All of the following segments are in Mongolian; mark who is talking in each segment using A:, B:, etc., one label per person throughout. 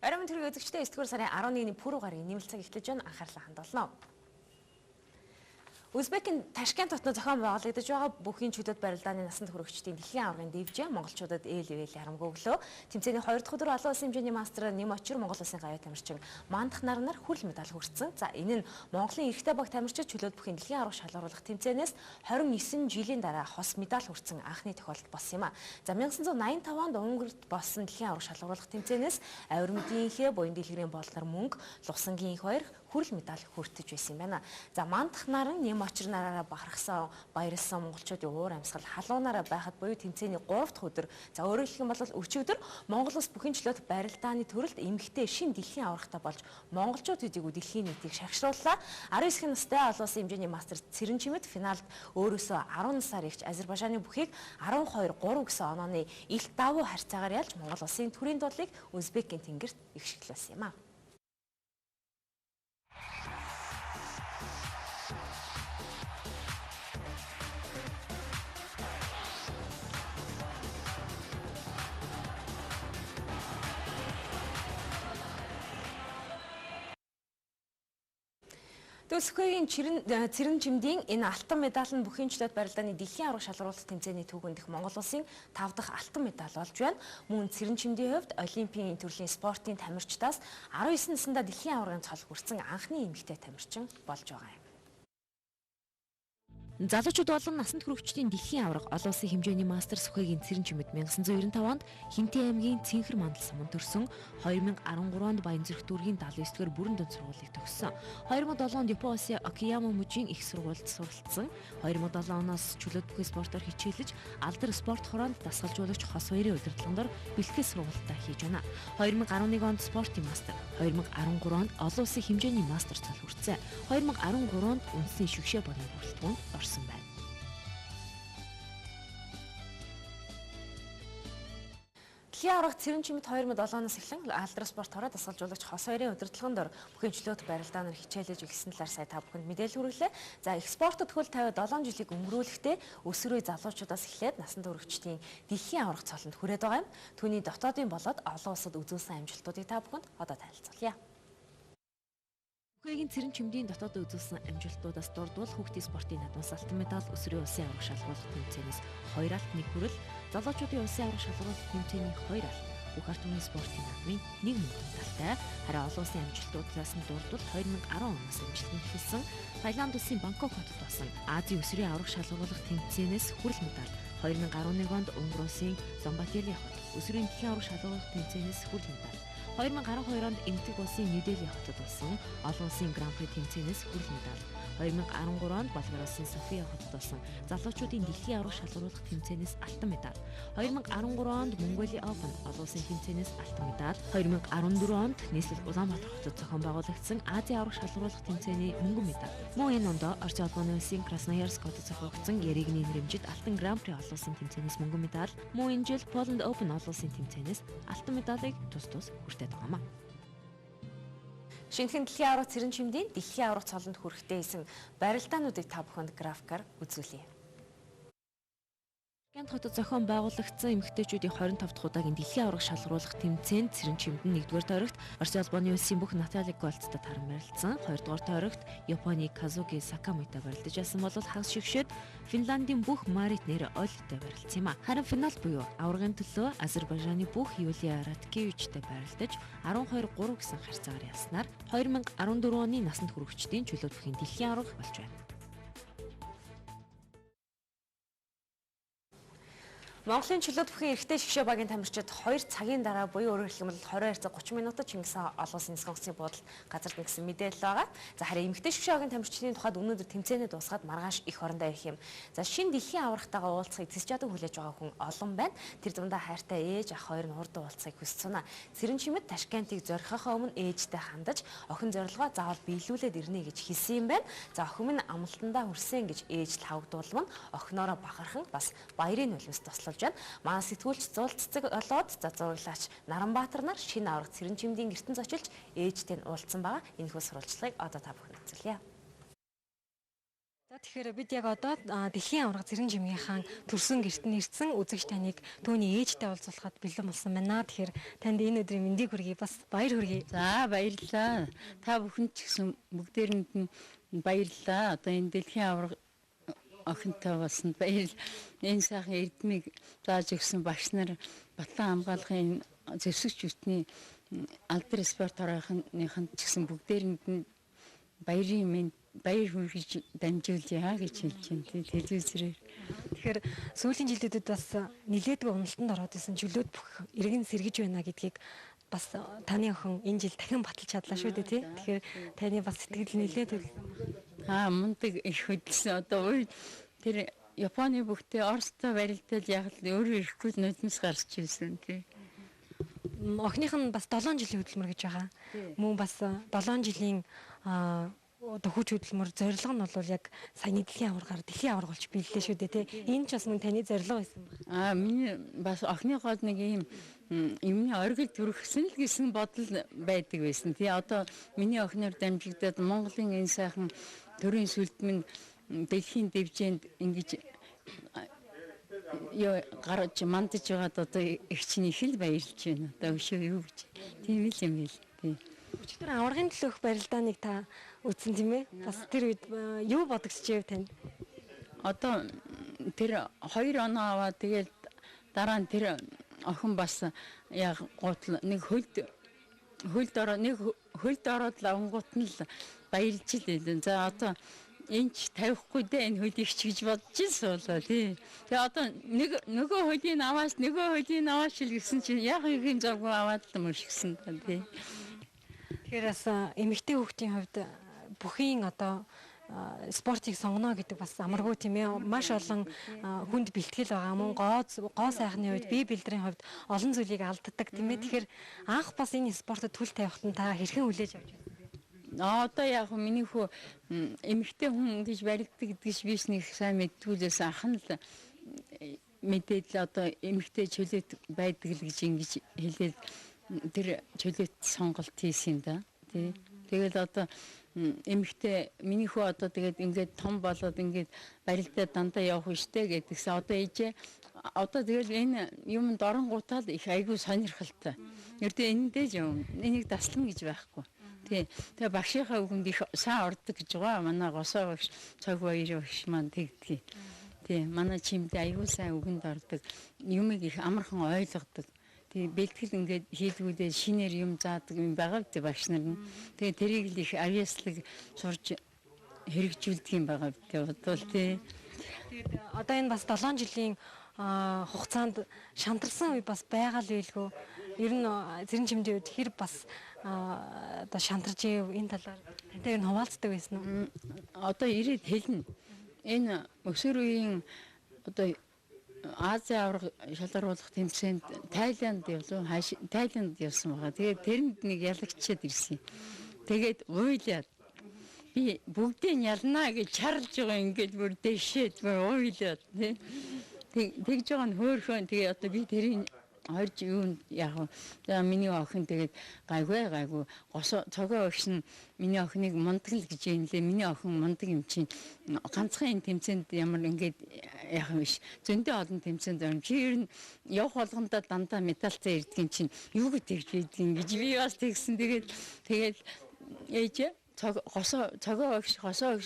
A: Оройн төргийн үзэгчдээ 9-р сарын 11-ний пүрэв гарагийн нэмэлт цаг эхлэж байна. Анхаарлаа хандуулно. Узбекийн Ташкент хотод зохион байгуулагдаж байгаа бүхий чөлөөт барилдааны насанд хүрэгчдийн дэлхийн аваргын дивжин монголчуудад ээл ивэл ярамгүй өглөө. Тэмцээний 2 дахь өдөр олон улсын хэмжээний мастер нэм очир Монгол улсын гавьяа тамирчин Мандах нар хүрэл медаль хүртсэн. За энэ нь Монголын эрэгтэй баг тамирчид чөлөөт бүхий дэлхийн аварга шалгаруулах тэмцээнээс 29 жилийн дараа хос медаль хүртсэн анхны тохиолдол болсон юм а. За 1985 онд Унгарт болсон дэлхийн аварга шалгаруулах тэмцээнээс авир мэдийнхээ буян дэлгэрийн болдоор мөнгө, Лусангийн их баяр хүрэл медаль хүртэж байсан юм байна. За Мандах нар нэм очир нараараа бахархсан баярлсан монголчуудын уур амьсгал халуунаараа байхад буюу тэмцээний 3 дахь өдөр за өөрөөр хэлэх юм бол өчигдөр Монгол улс бүхэн чөлөөт барилдааны төрөлд эмэгтэй шин дэлхийн аврагтай болж монголчуудыг дэлхийн нийтийг шагшрууллаа. 19 настай олон улсын хэмжээний мастер Цэрэн Чимэд финалд өөрөөсөө 10 насаар игч Азербайджаны бүхийг 12-3 гэсэн онооны илт давуу харьцаагаар ялж Монгол улсын төрийн дуудлыг Узбекийн тэнгэрт игшгэлүүлсэн юм а. Төлсөхийн Цэрэн Чимдийн энэ алтан медаль нь бүхий чөлөөт барилдааны дэлхийн аварга шалгаруулалт тэмцээний түүхэнд дэх Монгол улсын 5 дахь алтан медаль болж байна. Мөн Цэрэн Чимдийн хувьд Олимпийн төрлийн спортын тамирчдаас 19 наснда дэлхийн аваргын цол хүртсэн анхны эмэгтэй тамирчин болж байгаа юм. Залуучууд болон насанд хүрэгчдийн дэлхийн аварга олон улсын хэмжээний мастер Сүхбаатарын Цэрэн Чимэд 1995 онд Хинтээ аймгийн Цэнхэр мандал суманд төрсөн. 2013 онд Баянзүрх дүүргийн 79-р бүрэн дэд сургуулийг төгссөн. 2007 онд Японы улсын Окаяма мужийн их сургуульд суралцсан. 2007 оноос чөлөөт бүхий спортоор хичээлж алдар спорт хороонд дасгалжуулагч Хос хоёрын удирдлагын дор бэлтгэл сургалтаа хийж байна. 2011 онд спортын мастер, 2013 онд олон улсын хэмжээний мастер цол хүртсэн. 2013 онд үндэсний шүгшээ боны бүрэлдэхүүнд орсон байна. Дэлхийн аварга Цэрэн Чимэд 2007 оноос эхлэн алдар спорт хороо дасгалжуулагч Хос хоёрын удирдлагын дор бүхий чөлөөт барилдаанаар хичээлж эхэлсэн талаар сая та бүхэнд мэдээлэл хүргэлээ. За экспортод хөл 57 жилиг өнгөрүүлэхдээ өсвөрөө залуучуудаас эхлээд насанд хүрэгчдийн дэлхийн аварга цолонд хүрээд байгаа юм. Түүний дотоодын болоод олон улсад үзүүлсэн амжилтуудыг та бүхэнд одоо танилцуулъя. Бүхийгийн Цэрэн Чимдийн дотоод үзүүлсэн амжилтуудаас дурдвал хүүхдийн спортын надмаас алтан медаль, өсвөрийн улсын аварга шалгаруулах тэмцээнээс 2 алт, 1 хүрэл, залуучуудын улсын аварга шалгаруулах тэмцээний 2 алт, бүх ард түмний спортын надмын 1 мөнгө медальтай. Харин олон улсын амжилтуудлаас нь дурдвал 2010 оноос амжилт нь эхэлсэн Таиланд улсын Бангкок хотод болсон Азийн өсвөрийн аварга шалгаруулах тэмцээнээс хүрэл медаль, 2011 онд Унгар улсын Зомбатели хот өсвөрийн дэлхийн аварга шалгаруулах тэмцээнээс хүрэл медаль, 2012 онд Эмтэг улсын Нью-Дели хотод болсон олон улсын гран-при тэмцээнээс хүрэл медаль, 2013 онд Болгар улсын София хотод болсон залуучуудын дэлхийн аварга шалгаруулах тэмцээнээс алтан медаль, 2013 онд Mongolia Open олон улсын тэмцээнээс алтан медаль, 2014 онд нийслэл Улаанбаатар хотод зохион байгуулагдсан Азийн аварга шалгаруулах тэмцээний мөнгөн медаль. Мөн энэ ондоо Орчин улбаны улсын Красноярск хотод зохиогдсон Яригны нэрэмжит алтан гран-при олон улсын тэмцээнээс мөнгөн медаль, мөн энэ жил Poland Open олон улсын тэмцээнээс алтан медалийг тус хүртээд байгаа юм. Шинэхэн дэлхийн аварга Цэрэн Чимдийн дэлхийн аварга цолонд хүрэхтэй исэн барилдаануудыг та бүхэнд графикаар үзүүлье. Ташкент хотод зохион байгуулагдсан эмэгтэйчүүдийн 25 дахь удаагийн дэлхийн аварга шалгаруулах тэмцээнд Цэрэн Чимд нь 1-р тойрогт Орчин улбаны улсын бүх Натали Голцтой таран барилдсан. 2-р тойрогт Японы Казуки Сакамойтой барилдаж байсан бол хагас шигшээд Финландын бүх Марит нэр Олтой барилдсан юм а. Харин финал буюу аваргын төлөө Азербайджаны бүх Юлия Раткевичтэй барилдаж 12-3 гэсэн харьцаагаар ялснаар 2014 оны насанд хүрэгчдийн чөлөөт бүхий дэлхийн аварга болж байна. Монголын чөлөөт бүхий эрэгтэй шгшээ багийн тамирчид 2 цагийн дараа буюу өөрөөр хэлбэл 22 цаг 30 минутад Чингис хаан олон улсын нисэх онгоцны буудалд газарт нэгсэн мэдээлэл байгаа. За харин эмэгтэй шгшээ багийн тамирчдын тухайд өнөөдөр тэмцээнээ дуусгаад маргааш их орондоо явах юм. За шинэ дэлхийн аваргатайгаа уулзахыг эцэс чадан хүлээж байгаа хүн олон байна. Тэр дундаа хайртай ээж ах хоёр нь урд уулзахыг хүссэн. Цэрэн Чимэд Ташкентыг зорихохоо өмнө ээжтэй хандаж охин зорилгоо заавал биелүүлээд ирнэ гэж хэлсэн юм байна. За охин минь амлалтандаа хүрсэн гэж ээж тавгдуулман охиноороо бахархан бас баярын нулимс туслав. Манай сэтгүүлч Зул Цэцэг олоод зураглагч Наранбаатар нар шинэ аварга Цэрэн Чимдийн гэртэн зочилж ээжтэй нь уулзсан байгаа. Энэхүү сурвалжлагыг одоо та бүхэнд үзүүлье.
B: За тэгэхээр бид яг одоо дэлхийн аварга зэрэн жимгийнхаа төрсөн гэрт нэрсэн үзэгч таныг түүний ээжтэй уулзуулахад бэлэн болсон байна. Тэгэхээр танд энэ өдрийн мэндийг хүргэе, бас баяр хүргэе.
C: За баярлалаа. Та бүхэнд ч гэсэн бүгдээрэнд нь баярлалаа. Одоо энэ дэлхийн аварга охинтой болсон баярлал. Энэ сайхан эрдмийг зааж өгсөн багш нар Батлан хамгаалахын зэвсэгч хүчний алдар спорт орооныханд ч гэсэн бүгдээрэнд нь баярын мэнд баяр хүргэж дамжуулъя гэж хэлж байна. Телевизээр.
B: Тэгэхээр сүүлийн жилүүдэд бас нилээдгүй уналтанд ороод исэн чөлөөт бүх иргэн сэргэж байна гэдгийг бас таны охин энэ жил дахин баталж чадлаа шүү дээ, тий. Тэгэхээр таны бас сэтгэл нилээд
C: мундаг их хөдөлсөн. Одоо тэр Японы бүхтэй Оростой барилдал яг л өөрөө ирэхгүй нүднээс гарч ирсэн тий.
B: Охиных нь бас 7 жилийн хөдөлмөр гэж байгаа. Мөн бас 7 жилийн хүч хөдөлмөр зорилго нь бол яг саяны дэлхийн аваргаар дэлхийн аварга болж биеллээ шүү дээ тий. Энэ ч бас мөн таны зорилго байсан байна.
C: Миний бас охиныхоо нэг ийм юмны оргил төрөхсөн л гэсэн бодол байдаг байсан. Тий одоо миний охиноор дамжигдаад Монголын энэ сайхан төрийн сүлдмэн дэлхийн дэвжээнд ингэж гарч мандаж байгаад одоо их чинь их л баярлж байна. Одоо өшөө юу гэж. Тийм л юм бэл. Тий.
B: Өчигдөр аваргын төлөөх барилдааныг та үзсэн тийм ээ? Бас тэр үед юу бодогсчээв танд?
C: Одоо тэр 2 оноо аваад тэгээд дараа нь тэр охин бас яг гутал нэг хөлд ороод лавангууд нь л баярлж л байлаа. За одоо энэч тавихгүй дээ энэ хөлийг ч гэж бодож ирсэн болоо тий. Тэгээ одоо нөгөө хөлийг аваач л гэсэн чинь яг юм завгүй аваад л мөршгсөн та тий.
B: Тэгэхээр бас эмэгтэй хүүхдийн хувьд бүхийн одоо спортыг сонгоно гэдэг бас амаргүй тийм ээ. Маш олон хүнд бэлтгэл байгаа. Мөн гоо сайхны хувьд бие бэлдрийн хувьд олон зүйлийг алддаг тийм ээ. Тэгэхээр анх бас энэ спортод төлөв тавихад нь та хэрхэн хүлээж авч байна?
C: Одоо яг миний хүү эмэгтэй хүн гэж баригддаг гэдгийгч биш нэг сайн мэдтгүүлээс анх нь л мэдээд л одоо эмэгтэй чөлөөт байдаг л гэж ингэж хэлээд тэр чөлөөт сонголт хийсэн да. Тий. Тэгэл одоо эмэгтэй миний хүү одоо тэгээд ингээд том болоод ингээд барилдаа дандаа явах штэ гэдгсэн. Одоо ээжээ одоо тэгэл энэ юм доронгуутаад их айгүй сонирхолтой. Ердөө энэндээ ч юм энийг таслана гэж байхгүй. Тий. Тэгээ багшийнхаа үгэнд их сайн ордог гэж байгаа. Манай госоо багш, цаг баяр багш маань тэгдгийг. Тий. Манай чимдээ айгүй сайн үгэнд ордог. Юмыг их амархан ойлгодог. Тэгээ бэлтгэл ингээд хийлгүүлээ шинээр юм заадаг юм байгаа гэдэг багш нар нь. Тэгээ тэрийг л их авьяаслаг сурж хэрэгжүүлдэг юм байгаа гэдэг бодвол тий.
B: Тэгээд одоо энэ бас 7 жилийн хугацаанд шантарсан үе бас байгаа л байлгүй. Ер нь зэрэн чимдээ үед хэр бас одоо шантарж энэ талаар тантай ер нь хуваалцдаг байсан уу?
C: Одоо ирээд хэлнэ. Энэ өсвөр үеийн одоо Азийн аварга шалгаруулах тэмцээнд Тайланд явсан байгаа. Тэгээд тэрэнд нэг ялагчаад ирсэн. Тэгээд уйлаад би бүгдийг ялнаа гэж чарлж байгаа ингээд бүр дэшээд уйлаад тий. Тэгж байгаа нь хөөхөн тэгээ одоо би тэрийг орж юунд яг за миний охин тэгээд гайгүй цогоо өгш нь миний охиныг мундаг л гэж юм лээ. Миний охин мундаг юм чинь ганцхан энэ тэмцээнд ямар ингээд яг биш зөндөө олон тэмцээнд орно. Чи ер нь явах болгондоо дандаа медальтай ирдгийн чинь юу гэж байдгийг гэж би бас тэгсэн. Тэгээд ээж цогоо өгш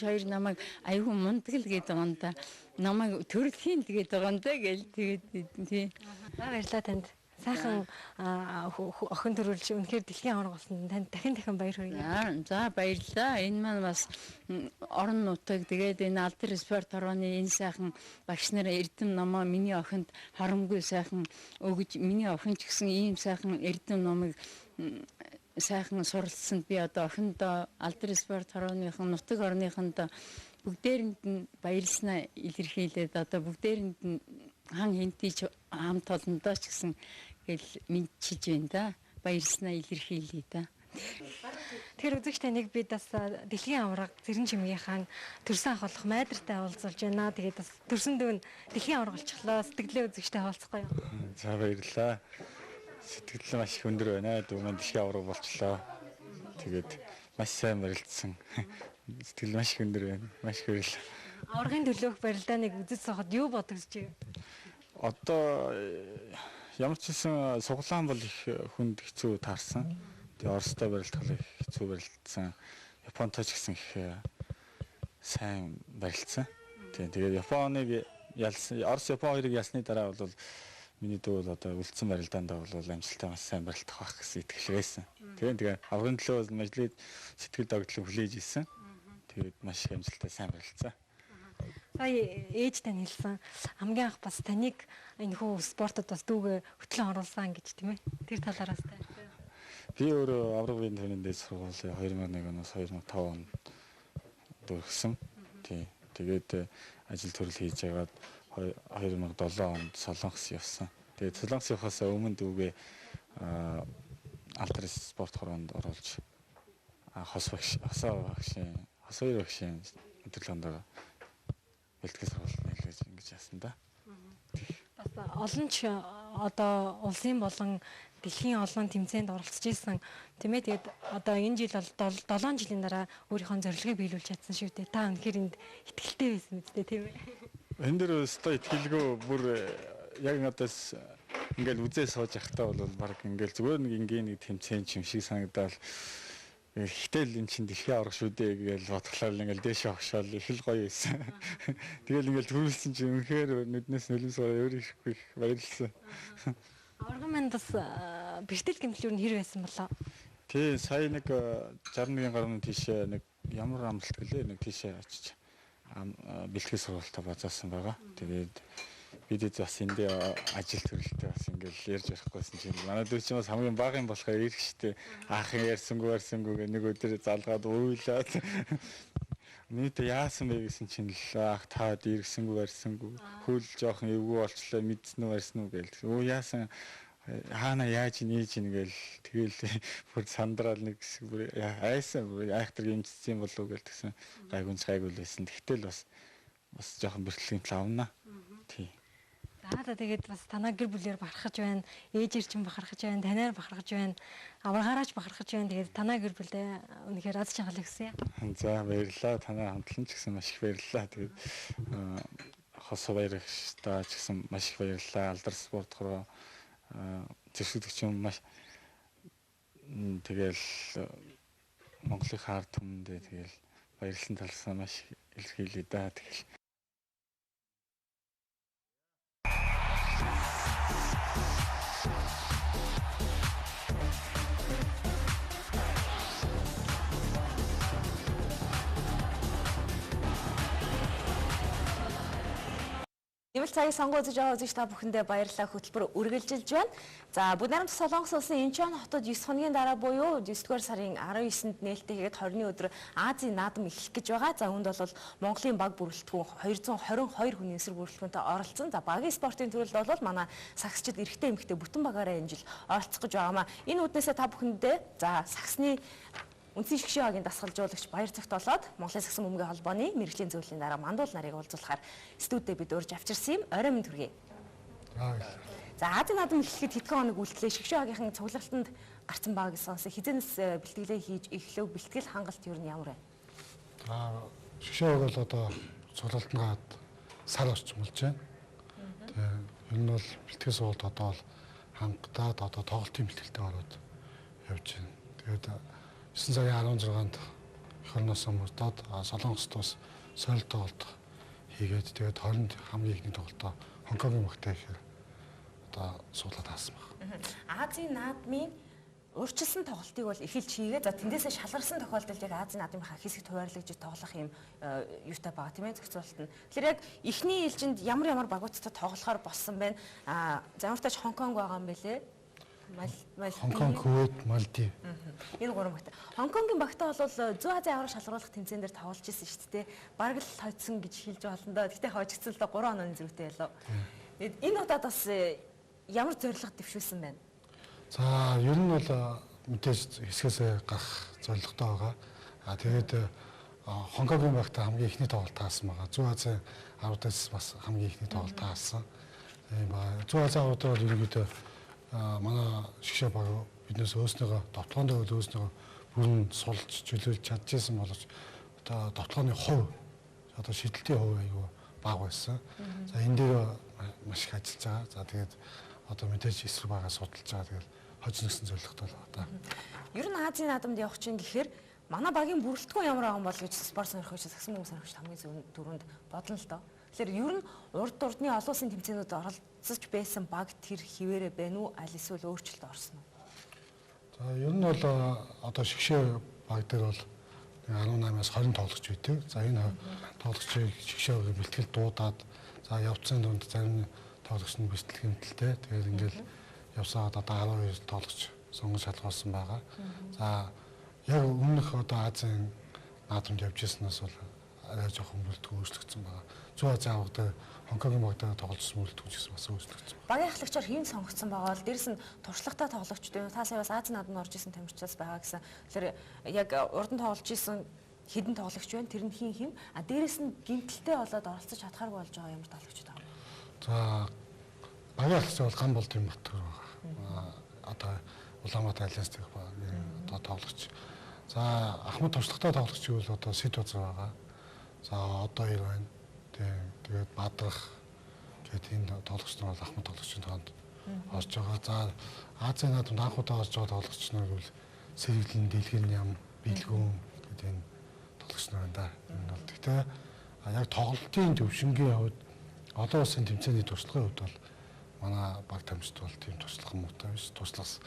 C: хоёр намайг айгүй мундаг л гэдэг юм да. Намайг төрөлхийн тэгээд байгаа юм да гэж тэгээд тий.
B: Баярлалаа танд. Сайхан охин төрүүлж үнэхээр дэлхийн аварга болсон танд дахин баяр хүргэе.
C: За баярлалаа. Энэ маань бас орон нутаг тэгээд энэ алдар спорт орооны энэ сайхан багш нар эрдэм номоо миний охинд харамгүй сайхан өгж миний охин ч гэсэн ийм сайхан эрдэм номыг сайхан суралцсанд би одоо охиндоо алдар спорт орооныхон нутаг орныхонд бүгдээрэнд нь баярлснаа илэрхийлээд одоо бүгдээрэнд нь хан хинтийч хамт олондоо ч гэсэн гэл мэдчиж байна да. Баярлснаа илэрхийлье да.
B: Тэр үзэгч таныг бид бас дэлхийн аварга зэрэн чимгийнхаа төрсөн ахлах майдартай уулзуулж байна. Тэгээд бас төрсөн дүүн дэлхийн аварга болчихлоо. Сэтгэлээ үзэгчтэй хаалцахгүй юу?
D: За баярлалаа. Сэтгэл маш их өндөр байна. Дүү маань дэлхийн аварга болчихлоо. Тэгээд маш сайн барилдсан. Сэтгэл маш их өндөр байна. Маш их баярлалаа.
B: Аваргын төлөөх барилдааныг үзэж соход юу бодож чи?
D: Одоо ямар ч хэлсэн суглаан бол их хүнд хэцүү таарсан. Тэгээ Оростой барилдах их хэцүү барилдсан. Японтой ч гэсэн их сайн барилдсан. Тэгээд Японыг ялсан, Орос Япон хоёрыг ялсны дараа бол миний дүү бол одоо үлдсэн барилдаандаа бол амжилттай бас сайн барилдах байх гэсэн итгэл байсан. Тэгээ аврагын төлөө мажлыг сэтгэл догтлон хүлээж ирсэн. Тэгээд маш их амжилттай сайн барилдсан.
B: Сая ээж тань хэлсэн хамгийн анх бас таныг энэ хүү спортод бас дүүгээ хөтлөн оруулсан гэж тийм ээ. Тэр талаараас та.
D: Би өөрөө аврагын төвийн дээд сургуулийн 2001 оноос 2005 онд дөрөсөн. Тэгээд ажил төрөл хийж байгаад 2007 онд Солонгос явсан. Тэгээд Солонгос явахаас өмнө дүүгээ Алтарс спорт хороонд оруулж хос хоёр багшийн өдөрлөгөнд бэлтгэл сургалтын хэлж ингэж яасан да.
B: Бас олон ч одоо улсын болон дэлхийн олон тэмцээнд оролцож исэн тийм ээ. Тэгээд одоо энэ жил бол 7 жилийн дараа өөрийнхөө зорилгыг биелүүлж чадсан шүү дээ. Та үнэхээр энд итгэлтэй байсан үстэй тийм ээ.
D: Энэ дэр өстой итгэлгүй бүр яг надаас ингээл үзээ сууж явахдаа бол баг ингээл зүгээр нэг тэмцээн юм шиг санагдал. Хитэл эн чин дэлхийн аврах шүү дээ гэж бодглоо ингээл дээш огшоол их л гоё байсан. Тэгэл ингээл төрүүлсэн чинь үнэхээр нүднээс нөлөөс өөр их баярлсан.
B: Аврагын манд бас бэртэл гэмтэл юу хэр байсан болоо?
D: Тий, сая нэг 61 гаруй тийшээ нэг ямар амралт гэлээ нэг тийшээ очиж бэлтгэл сургалтаа базаасан байгаа. Тэгээд бид бас эндээ ажил төрөлтэй бас ингээл ярьж барихгүйсэн чинь манай дүү чинь бас хамгийн бага юм болохоор ирэх штэ аахан ярьсангүй гэ нэг өдөр залгаад уйлаад нийт яасан бэ гэсэн чинь л ах таад ирсэнгүй барьсангүй хөл жоохон эвгүй болчлаа мэдсэн үү барьсан уу гээл өө яасан хаана яаж нээж ийн гээл тэгэл бүр сандраал нэг бүр айсан айхтар гимцсэн болов уу гээл тэгсэн гайгүй байсан. Тэгтэл бас жоохон бэрхлэлийн авна. Тий.
B: За тэгээд бас танаа гэр бүлээр бахархаж байна. Ээжээр чинь бахархаж байна, танаар бахархаж байна. Аврагаараач бахархаж байна. Тэгээд танаа гэр бүлдээ үнэхээр аз жаргал өгсөн.
D: За баярлалаа. Танаа хамтлан ч гэсэн маш их баярлалаа. Тэгээд хос баярагчтай ч гэсэн маш их баярлалаа. Алдар спорт хороо зэвсэгдэгч юм маш тэгэл Монголын хаар түмэндээ тэгэл баярлсан талсаа маш илэрхийлье да. Тэгэл
A: Нэмэлт цагийг сонгоо үзэж байгаа үзэгч та бүхэндээ баярлалаа, хөтөлбөр үргэлжилж байна. За Бүгд найрамдах Солонгос улсын Инчон хотод 9 хоногийн дараа буюу 9-р сарын 19-нд нээлттэй хийгээд 20-ны өдөр Азийн наадам эхлэх гэж байгаа. За үүнд бол Монголын баг бүрэлдэхүүн 222 хүний эсрэг бүрэлдэхүүнтэй оролцсон. За багийн спортын төрөлд бол манай сагсчид эрэгтэй эмэгтэй бүтэн багаараа энэ жил оролцох гэж байгаамаа. Энэ үднээсээ та бүхэндээ за сагсны Үндсэн шгшээ хагийн дасгалжуулагч Баяр Цогтолоод Монголын сагсан бөмбөгийн холбооны мэрэгжлийн зөвлөлийн дараа мандуул нарыг уулзуулахаар студид бид урьж авчирсан юм. Орой минь хүргэе. За Азийн наадам эхлэхэд хэдхэн хоног үлдлээ. Шгшээ хагийнхын цуглалтанд гарсан баг гэсэн сонсон. Хизэнээс бэлтгэлээ хийж эхлэв. Бэлтгэл хангалт юу нь ямар вэ?
E: Шгшээ хаг бол одоо цуглалтанд гад сар орчим болж байна. Тэгээ энэ бол бэлтгэл суулт одоо бол хангадаад одоо тоглолтын бэлтгэлтэй ороод явж байна. Тэгээд 9 сарын 16-нд эх орноос мөрдөөд Солонгост бас соёл тоглолт хийгээд тэгээд 20-нд хамгийн ихний тоглолтоо Хонконгийн багтай ихээр одоо суулгаад хаасан баг.
A: Азийн наадмын урьдчилсан тоглолтыг бол эхэлж хийгээд за тэндээсээ шалгарсан тохиолдолд яг Азийн наадмын хэсэгт хуваарлаж тоглох юм юутай байгаа тийм ээ зохицуулалт нь. Тэгэхээр яг эхний ээлжинд ямар багуудтай тоглохоор болсон байна. Замартаач Хонконг байгаа юм бэлээ.
E: Хонконг, Кувейт, Малдив.
A: Энэ гурван багтай. Хонконгийн багтай бол Зүүн Азийн аврах шалгаруулах тэмцээн дээр тоглож ирсэн шүү дээ. Бараг л хоцсон гэж хэлж байна л да. Гэтэ хожигдсан л да 3 онооны зэрэгтэй ялуу. Энэ удаад бас ямар зорилго дэвшүүлсэн байна?
E: За, ер нь бол мэдээж хэсгээс гарах зорилготой байгаа. Тэгээд Хонконгийн багтай хамгийн ихний тоглолт таасан байгаа. Зүүн Азийн аврагаас бас хамгийн ихний тоглолт таасан. Тийм ба. Зүүн Азийн аврагт бол ерөнхийдөө манай шгшээ баг биднээс өөрснийгөө довтлоонд өөрснийгөө бүрэн сулж чөлөөлж чадчихсан боловч одоо довтлооны хувь одоо шидэлтийн хувь аягүй бага байсан. За энэ дээр маш их ажиллаж байгаа. За тэгээд одоо мэдээж эсрэг байгаа судалж байгаа. Тэгээд хожно гэсэн зорилготой л байна.
A: Ер нь Азийн наадамд явах чинь гэхээр манай багийн бүрэлдэхүүн ямар байгаа юм бол гэж спорт сонирхогч, сагсан мөнгө сонирхогч хамгийн түрүүнд бодно л доо. Тэгэхээр ер нь урд урдны олон улсын тэмцээнүүд оролцож байсан баг тэр хിവэрэ байна уу? Аль эсвэл өөрчлөлт орсон уу?
E: За ер нь бол одоо шгшээ баг дээр бол 18-аас 20 тоглогч үйдэг. За энэ тоглогчийг шгшээгийн бэлтгэл дуудаад за явцсан дунд зарим тоглогч нь бэлтгэл хэмтэлтэй. Тэгээд ингээл явсаа одоо 12 тоглогч сонгож шалгуулсан байгаа. За яг өмнөх одоо Азийн наадамд явж ирсэнээс бол арай жоохон бүрэлдэхүүн өөрчлөгдсөн байгаа. Зүүн Азийн аваад Хонконгийн багтаа тоглолцсон бүрэлдэхүүн гэсэн бас өөрчлөгдсөн.
A: Багийн ахлагчаар хэн сонгогдсон байгаа бол дээрэс нь туршлагатай тоглогчд юу? Та сая бас Азийн наадамд орж исэн тамирчаас байгаа гэсэн. Тэгэхээр яг урд нь тоглож исэн хэдэн тоглогч байна? Тэр нь хин? А дээрэс нь гимтэлтэй болоод оролцож чадхааргүй болж байгаа ямар тоглогчд байгаа вэ?
E: За багийн ахлагч бол ган болд юм батгаар байгаа. Одоо Улаанбаатар альянс дэх багийн одоо тоглогч. За Ахмад туршлагатай тоглогч бол одоо Сэд Базар байгаа. За одоо 2 байна. Тэгээд Бадрах гэдэг энэ тоглогч нар бол Ахмад тоглогчийн тоонд орж байгаа. За Азийн наадамд анх удаа орж байгаа тоглогч нар бол Сэргэлэн, Дэлгэн Ям, Билгүүн гэдэг энэ тоглогч нар байна да. Энэ бол гэхдээ яг тоглолтын төвшингийн хувьд олон улсын тэмцээний туршлагын хувьд бол манай баг тамирчид бол тийм туршлага муутай биш. Туршлагаас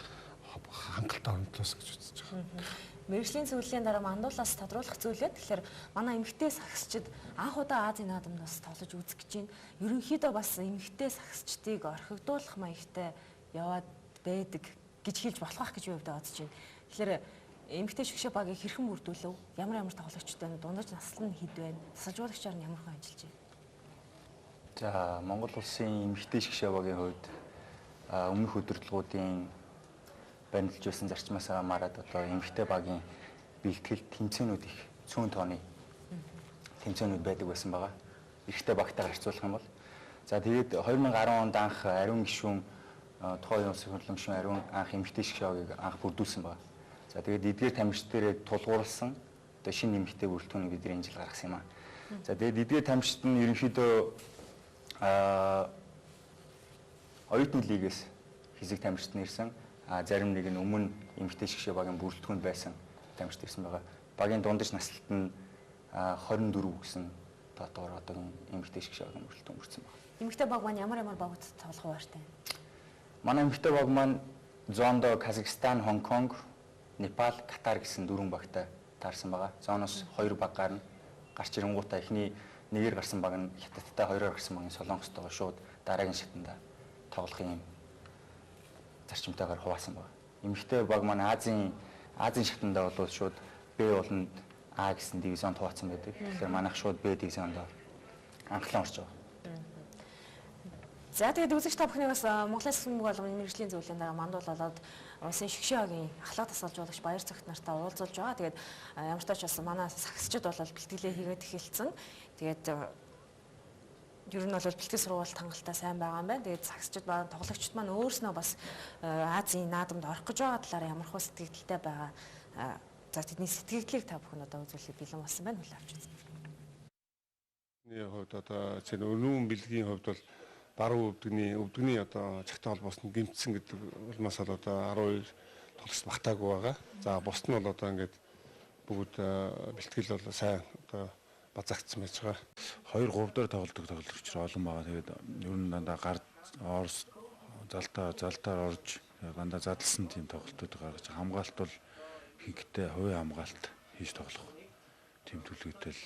E: хангалттай хөндлөөс гэж үзэж байгаа.
A: Мэргэжлийн зөвлөлийн дараа мандуулаас тодруулах зүйлээ тэгэхээр манай эмэгтэй сагсчид анх удаа Азийн наадамд бас тоглож үзэх гэж байна. Ерөнхийдөө бас эмэгтэй сагсчдыг орхигдуулах маягтай яваад байдаг гэж хэлж болох байх гэж би бодож байна. Тэгэхээр эмэгтэй шгшээ багийг хэрхэн бүрдүүлв? Ямар тоглогчтой байна? Дундаж наслал нь хэд байна? Засалжуулагчаар нь ямар хүн ажиллаж байна?
F: За Монгол улсын эмэгтэй шгшээ багийн хувьд өмнөх удирдлагуудын баримталж байсан зарчмаас хамаарат одоо эмэгтэй багийн бэлтгэл тэмцээнүүд их цөөн тооны тэмцээнүүд байдаг байсан байгаа. Эрэгтэй багтайгаар харьцуулах юм бол. За тэгээд 2010 онд анх ариун гишүүн тухайн улсын хурлын гишүүн ариун анх эмэгтэй шгшээгийг анх бүрдүүлсэн байгаа. За тэгээд эдгээр тамирчид дээрээ тулгуурласан одоо шинэ эмэгтэй бүрэлдэхүүнийг бид энэ жил гаргасан юм аа. За тэгээд эдгээр тамирчид нь ерөнхийдөө оюутны лигээс физик тамирчид нэрсэн. Зарим нэг нь өмнө эмэгтэй шгшээ багийн бүрэлдэхүүнд байсан тамирчид ирсэн байгаа. Багийн дундаж наслалт нь 24 гэсэн тоотоор одоо эмэгтэй шгшээ багийн бүрэлдэхүүн бүрдсэн байна.
A: Эмэгтэй баг маань ямар багт тоглох хуваартай байна?
F: Манай эмэгтэй баг маань зоондоо Казахстан, Хонконг, Непал, Катар гэсэн 4 багтай таарсан байгаа. Зооноос 2 баг гарна. Гарч ирэнгуутаа эхний нэгээр гарсан баг нь Хятадтай, 2-оор гарсан баг нь Солонгостойгоо шууд дараагийн шатанда тоглохын юм зарчимтайгаар хуваасан байна. Эмэгтэй баг маань Азийн шатндаа бол шууд Б болонд А гэсэн дивизионд хуваацсан байдаг. Тэгэхээр манайх шууд Б дивизионд анхлан орж байгаа.
A: За тэгээд үзэгч та бүхний бас Монголын сүмэг болгоны мэргэжлийн зөвлөлийн дараа мандуулаад улсын шгшээ багийн ахлах тасалжуулагч баяр цагт нартай уулзуулж байгаа. Тэгээд ямар ч тач бас манай сагсчид бол бэлтгэлээ хийгээд эхэлсэн. Тэгээд ер нь бол бэлтгэл сургуульд хангалттай сайн байгаа юм байна. Тэгээд сагсчид ба тоглогчид маань өөрснөө бас Азийн наадамд орох гэж байгаа талаар ямар хөө сэтгэлдэлтэй байгаа. За тэдний сэтгэлдлийг та бүхэн одоо үзүүлэх бэлэн болсон байна. Хүлээн авч үзье.
G: Миний хувьд одоо чинь өнөөгийн бэлгийн хувьд бол баруун өвдөгний одоо цагтаа холбоос нь гэмтсэн гэдэг улмаас бол одоо 12 тоглогч багтаагүй байгаа. За бусд нь бол одоо ингээд бүгд бэлтгэл бол сайн одоо базагдсан байж байгаа.
H: 2-3 дээр тоглодог тоглогч олон байгаа. Тэгээд ер нь дандаа гард орс залтаар орж дандаа задлсан тийм тоглолтууд гаргаж хамгаалалт бол хинхтэй хувийн хамгаалалт хийж тоглох тийм төлөвтэй л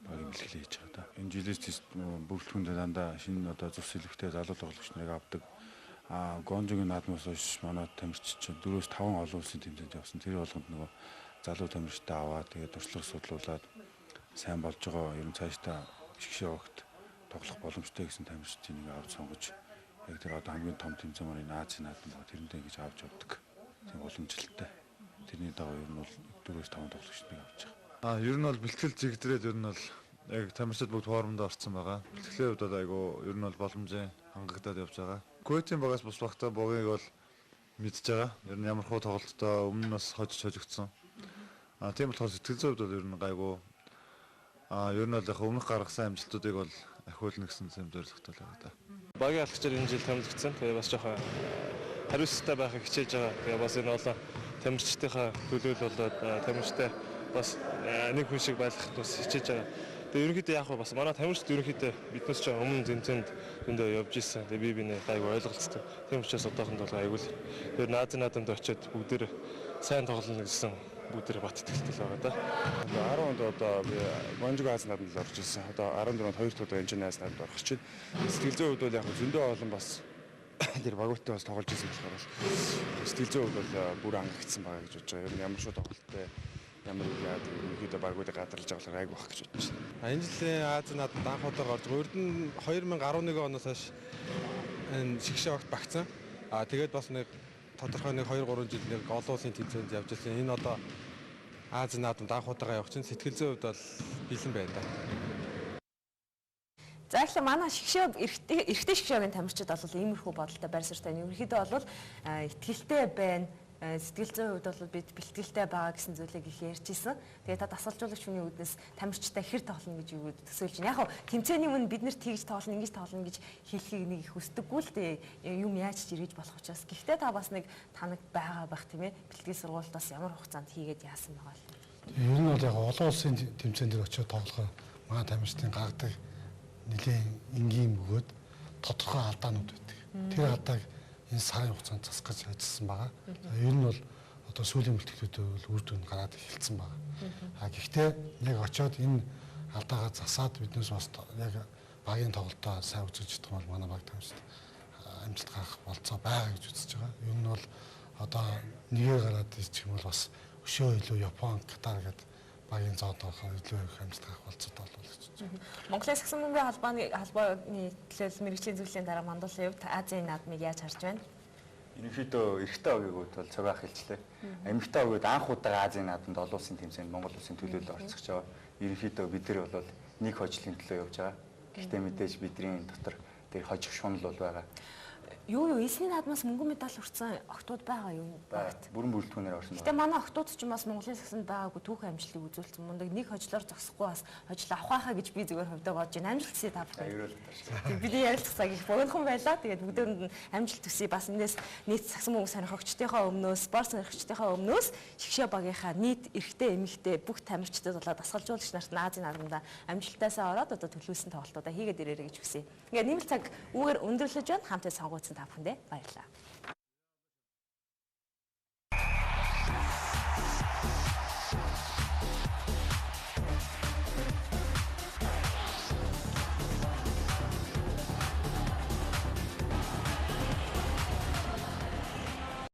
H: багийн бэлгэлээ хийж байгаа да. Энэ жилээс бүрэлдэхүүнд дандаа шинэ одоо зүс сэлбэгтэй залуу тоглогч нарыг авдаг. Гонжогийн наадмаас хойш манай тамирчид чинь 4-5 олон улсын тэмцээнд явсан. Тэр болгонд нөгөө залуу тамирчтай аваад тэгээд туршлага судлуулад сайн болж байгаа ер нь цаашдаа шгшээ багт тоглох боломжтой гэсэн тамирчдын нэг авч сонгож яг тэр одоо хамгийн том тэмцээн маань Азийн наадам байгаа. Тэрэндээ ингэж авч явдаг. Тийм уламжлалтай. Тэрний дагуу ер нь бол 4-5 тоглогчдыг авч байгаа.
I: Ер нь бол бэлтгэл зэгдрээд ер нь бол яг тамирчид бүгд хоорондоо орцсон байгаа. Бэлтгэлийн хувьд айгу ер нь бол боломжийн хангагдаад явж байгаа. Куэтийн багаас бус багтаа богийг бол мэдж байгаа. Ер нь ямар хуу тоглолттой өмнө нь бас хожигдсон. Тийм болохоор сэтгэл зүйн хувьд бол ер нь гайгүй Ер нь бол яг өмнөх гаргасан амжилтуудыг бол ахиулна гэсэн юм зорилготой л байгаа да.
J: Багийн алхагчаар энэ жил томилогдсон. Тэгээ бас жоохон хариуцлагатай байхыг хичээж байгаа. Тэгээ бас энэ олон тамирчдынхаа төлөөл болоод тамирчтай бас нэг хүн шиг байлгахад бас хичээж байгаа. Тэгээ ерөнхийдөө яг бас манай тамирчид ерөнхийдөө биднээс ч өмнө зэмцэнд зөндөө явж исэн. Тэгээ би нэг айгу ойлголцдог. Тийм учраас одоохонд бол айгу л тэр Азийн наадамд очиод бүгдээр сайн тоглоно гэсэн бүгдээр бат итгэлтэй байгаа да.
G: 10 онд одоо би Монжиг Азийн наадамд орж ирсэн. Одоо 14 онд 2 дахь удаа энэ Азийн наадамд орох гэж байна. Сэтгэл зүйн хувьд бол яг зөндөө олон бас тэр багуудтай бас тоглож ирсэн болохоор сэтгэл зүйн хувьд бол бүр ангагдсан байгаа гэж бодож байгаа. Ер нь ямар шүү тоглолттой ямар яа ерөнхийдөө багуудыг гадарлаж байгаа болохоор айг бах гэж бодож байна.
J: Энэ жилийн Азийн наадамд анх удаа орж байгаа. Урд нь 2011 оноос хойш энэ шигшээ огт багцсан. Тэгээд бас нэг тодорхой нэг 2-3 жил нэг олон улсын тэмцээнд явж байсан. Энэ одоо Азийн наадамд анх удаага явах чинь сэтгэл зүйн хувьд бол бэлэн байна да.
A: За их манай шигшээ эрэгтэй шигшээгийн тамирчид бол иймэрхүү бодолтой байр суурьтай. Ерөнхийдөө бол итгэлтэй байна. Сэтгэл зүйн хувьд бол бид бэлтгэлтэй байгаа гэсэн зүйлийг их ярьж ирсэн. Тэгээд та дасгалжуулагч хүний үднэс тамирчтай хэр тоглоно гэж юу төсөөлж байна. Яг хөө тэмцээний өмнө бид нэр тэгж тоглоно, ингэж тоглоно гэж хэлхийг нэг их хүсдэггүй л дээ. Юм яаж ч эргэж болох учраас. Гэхдээ та бас нэг танаг байгаа байх тийм ээ. Бэлтгэл сургуульд бас ямар хугацаанд хийгээд яасан байгаа л.
E: Ер нь бол яг олон улсын тэмцээн дээр очиод тоглохоор манай тамирчдын гаргадаг нэлийн энгийн бөгөөд тодорхой алдаанууд байдаг. Тэр алдааг энэ сарын хугацаанд засгаж ажилласан байгаа. Ер нь бол одоо сүүлийн бэлтгэлүүд бол үр дүн гараад эхэлсэн байгаа. Гэхдээ яг очиод энэ алдаагаа засаад биднээс бас яг багийн тоглолтоо сайн үзэж чадах бол манай баг тамирчид амжилт гарах болцоо байгаа гэж үзэж байгаа. Ер нь бол одоо нэгээ гараад ирчих юм бол бас өшөө илүү Япон, Катар гэдэг багийн зоонд орохоор илүү их амжилт гарах болцоотой болов гэж бодож байна.
A: Монголын сагсан бөмбөгийн холбооны төлөөлөл мэрэгжлийн зөвлөлийн дараа мандуулсан хувьд Азийн наадмыг яаж харж байна?
F: Ерөнхийдөө эрэгтэй огийн үед бол цагаах хэлжлээ. Эмэгтэй огийн үед анх удаа Азийн наадамд олон улсын тэмцээнд Монгол улсын төлөөлөл орцсож байгаа. Ерөнхийдөө бид нар бол нэг хожлын төлөө явж байгаа. Гэхдээ мэдээж бидний дотор тэр хожих шунал бол байгаа.
A: Юу эсний наадмаас мөнгөн медаль хүртсэн октод байгаа юу?
F: Бүрэн бүрэлдэхүүнээр орсон байна.
A: Гэтэ манай октод ч бас Монголын сагсанд байгаагүй түүхэн амжилтыг үзүүлсэн. Мундаг нэг хожлоор зогсохгүй бас хожил авах хаа гэж би зүгээр хувьдаа бодож байна. Амжилт хүсье та бүхэн. Бидний ярилцах цаг их богинохон байлаа. Тэгээд бүгдөөнд нь амжилт хүсье. Бас эндээс нийт сагсан бөмбөг сонирхогчдынхоо өмнөөс, спорт сонирхогчдынхоо өмнөөс шигшээ багийнхаа нийт эрэгтэй эмэгтэй бүх тамирчдад болоод дасгалжуулагч нарт Азийн наадамда амжилтаасаа ороод одоо төлөвлөсөн тоглолтуудаа хийгээд ирээрэй гэж хүсье. Ингээд нэмэлт цаг үүгээр өндөрлөж байна. Хамтдаа сонгогдсон та бүхэндээ баярлалаа.